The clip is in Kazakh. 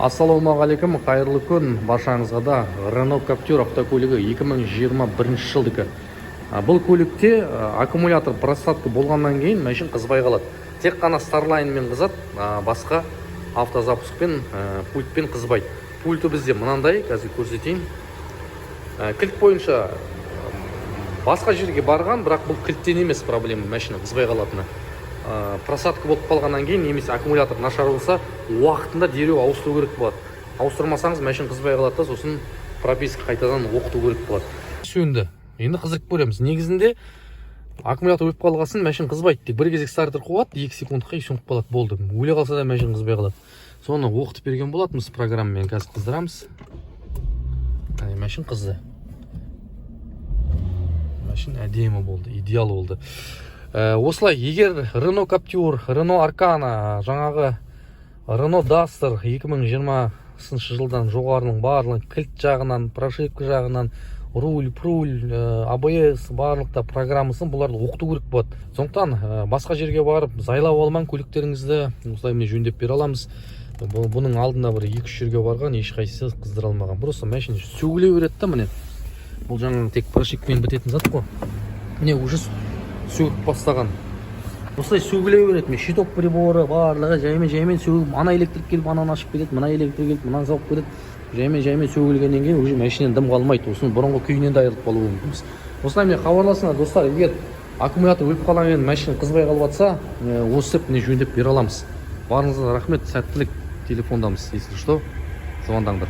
Ассалаумағалейкум, қайырлы күн баршаңызға да. Renault Captur автокөлігі 2021 жылдікі. Бұл көлікте аккумулятор просадка болғаннан кейін машин қызбай қалады. Тек қана Starline-мен қызады, басқа автозапускпен, пультпен қызбайды. Пульті бізде мынандай, қазір көрсетейін. Кілт бойынша басқа жерге барған, бірақ бұл кілттен емес проблема, машина қызбай қалатыны. Просадка болып қалғаннан кейін немесе аккумулятор нашар болса, уақытында дереу ауыстыру керек болады. Ауыстырмасаңыз машина қызбай қалады да, сосын прописка қайтадан оқыту керек болады. Сөнді. Енді қызырып көреміз. Негізінде аккумулятор өліп қалғасын, машина қызбайды. Тек бір кезек стартер қуады, 2 секундқа сөніп қалады, болды. Өле қалса да машина қызбай қалады. Соны оқытып берген болатынбыз программамен. Қазір қыздырамыз. Машина қызды. Машина әдемі болды, идеал болды. Осылай, егер Renault Captur, Renault Arcana, жаңағы Renault Duster 2020 жылдан жоғарының барлығын кілт жағынан, прошивка жағынан, руль, ABS барлықта программасын бұларды оқыту керек болады. Сондықтан басқа жерге барып, зайлап алман көліктеріңізді осылай міне жөндеп бере аламыз. Бұның алдында бір 2-3 жерге барған, ешқайсысы қыздыра алмаған. Просто машина сөгіле береді да, міне. Бұл жаңағы тек прошивкамен бітетін зат қой. Міне уже сөгіп бастаған. Осылай сөгіле береді. Мен щиток приборы барлығы жаймен сөгіп, ана электрик келіп, ананы ашып кетеді, мына электрик келіп, мынаны жауып кетеді. Жаймен сөгілгеннен кейін уже машинадан дым қалмайды. Осыны бұрынғы күйінен де айырылып қалуы мүмкін. Осылай мен хабарласыңдар достар, егер аккумулятор өліп қалған кейін машина қызбай қалып жатса, осы міне жөндеп бере аламыз. Барыңызға рахмет, сәттілік. Телефондамыз, если что, звондаңдар.